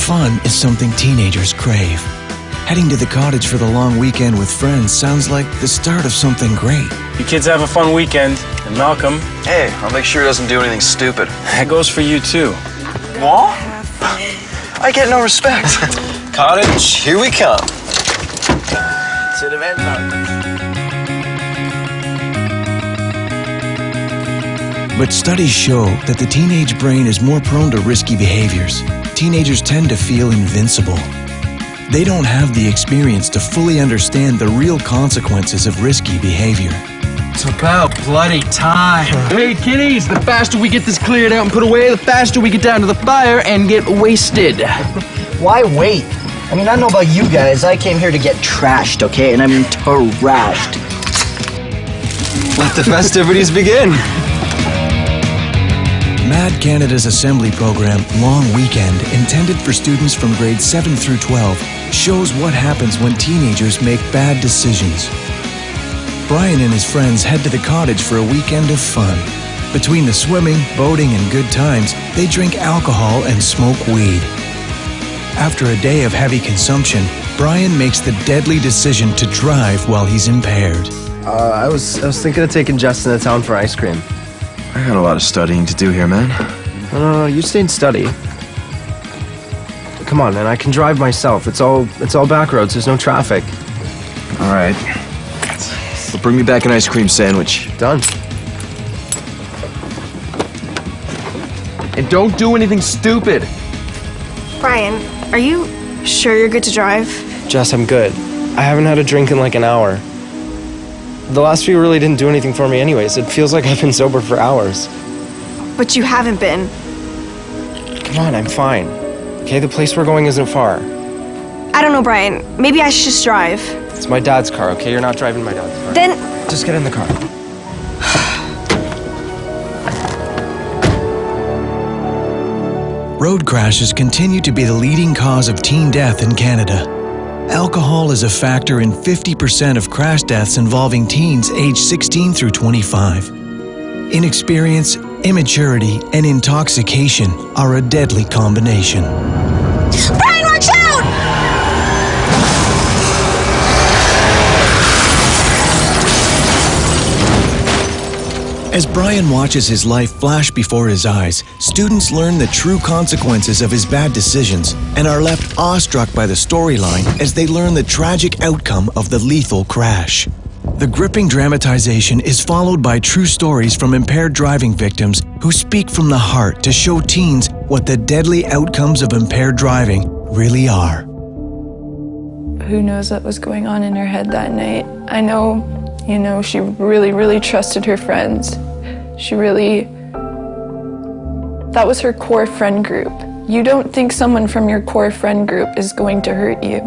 Fun is something teenagers crave. Heading to the cottage for the long weekend with friends sounds like the start of something great. You kids have a fun weekend. And Malcolm... Hey, I'll make sure he doesn't do anything stupid. That goes for you, too. What? I get no respect. Cottage, here we come. To the event now. But studies show that the teenage brain is more prone to risky behaviors. Teenagers tend to feel invincible. They don't have the experience to fully understand the real consequences of risky behavior. It's about bloody time. Hey, kiddies, the faster we get this cleared out and put away, the faster we get down to the fire and get wasted. Why wait? I mean, I don't know about you guys. I came here to get trashed, okay? And I mean trashed. Let the festivities begin. MADD Canada's assembly program, Long Weekend, intended for students from grades 7 through 12, shows what happens when teenagers make bad decisions. Brian and his friends head to the cottage for a weekend of fun. Between the swimming, boating, and good times, they drink alcohol and smoke weed. After a day of heavy consumption, Brian makes the deadly decision to drive while he's impaired. I was thinking of taking Justin to town for ice cream. I got a lot of studying to do here, man. No, you stay and study. Come on, man, I can drive myself. It's all back roads, there's no traffic. All right. Well, bring me back an ice cream sandwich. Done. And don't do anything stupid. Brian, are you sure you're good to drive? Jess, I'm good. I haven't had a drink in like an hour. The last few really didn't do anything for me anyways. It feels like I've been sober for hours. But you haven't been. Come on, I'm fine. Okay, the place we're going isn't far. I don't know, Brian. Maybe I should just drive. It's my dad's car, okay? You're not driving my dad's car. Then... Just get in the car. Road crashes continue to be the leading cause of teen death in Canada. Alcohol is a factor in 50% of crash deaths involving teens aged 16 through 25. Inexperience, immaturity, and intoxication are a deadly combination. Brian, watch out! As Brian watches his life flash before his eyes, students learn the true consequences of his bad decisions and are left awestruck by the storyline as they learn the tragic outcome of the lethal crash. The gripping dramatization is followed by true stories from impaired driving victims who speak from the heart to show teens what the deadly outcomes of impaired driving really are. Who knows what was going on in her head that night? I know, she really trusted her friends. That was her core friend group. You don't think someone from your core friend group is going to hurt you.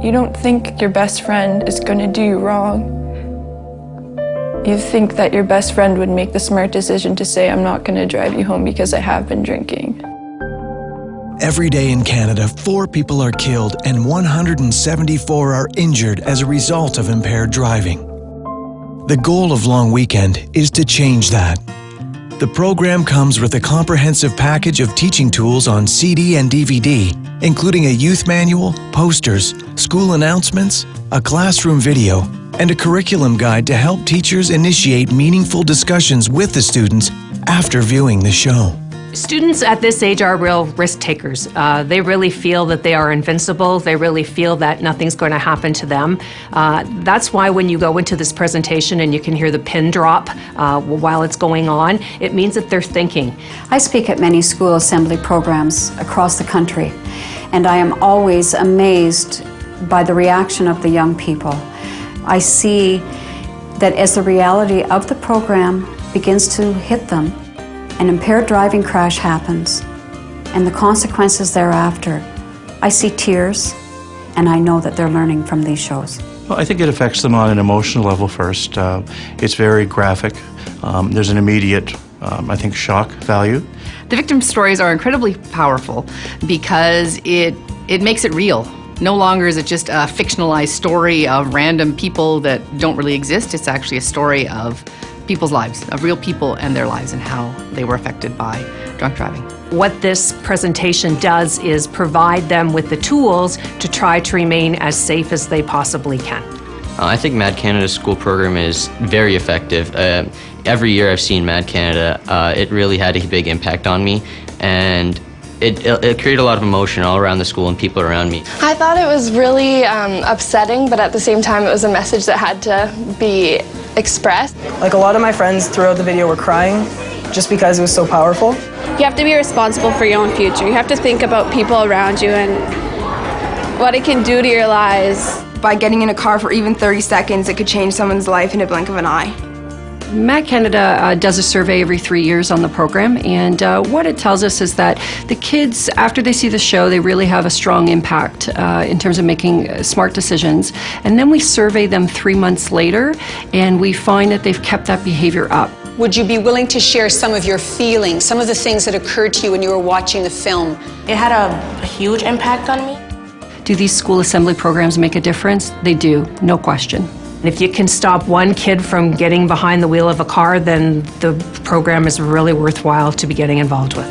You don't think your best friend is going to do you wrong. You think that your best friend would make the smart decision to say, I'm not going to drive you home because I have been drinking. Every day in Canada, 4 people are killed and 174 are injured as a result of impaired driving. The goal of Long Weekend is to change that. The program comes with a comprehensive package of teaching tools on CD and DVD, including a youth manual, posters, school announcements, a classroom video, and a curriculum guide to help teachers initiate meaningful discussions with the students after viewing the show. Students at this age are real risk takers. They really feel that they are invincible. They really feel that nothing's going to happen to them. That's why when you go into this presentation and you can hear the pin drop while it's going on, it means that they're thinking. I speak at many school assembly programs across the country, and I am always amazed by the reaction of the young people. I see that as the reality of the program begins to hit them, an impaired driving crash happens, and the consequences thereafter, I see tears, and I know that they're learning from these shows. Well, I think it affects them on an emotional level first. It's very graphic. There's an immediate, I think, shock value. The victim stories are incredibly powerful because it makes it real. No longer is it just a fictionalized story of random people that don't really exist. It's actually a story of people's lives, of real people and their lives and how they were affected by drunk driving. What this presentation does is provide them with the tools to try to remain as safe as they possibly can. I think MADD Canada's school program is very effective. Every year I've seen MADD Canada, it really had a big impact on me, and it created a lot of emotion all around the school and people around me. I thought it was really upsetting, but at the same time it was a message that had to be expressed. Like, a lot of my friends throughout the video were crying just because it was so powerful. You have to be responsible for your own future. You have to think about people around you and what it can do to your lives. By getting in a car for even 30 seconds, it could change someone's life in a blink of an eye. MADD Canada does a survey every 3 years on the program, and what it tells us is that the kids, after they see the show, they really have a strong impact in terms of making smart decisions. And then we survey them 3 months later, and we find that they've kept that behavior up. Would you be willing to share some of your feelings, some of the things that occurred to you when you were watching the film? It had a huge impact on me. Do these school assembly programs make a difference? They do, no question. If you can stop one kid from getting behind the wheel of a car, then the program is really worthwhile to be getting involved with.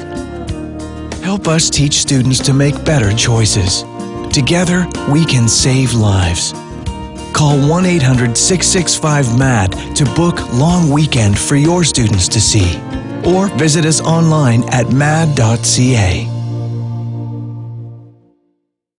Help us teach students to make better choices. Together, we can save lives. Call 1-800-665-MADD to book Long Weekend for your students to see. Or visit us online at madd.ca.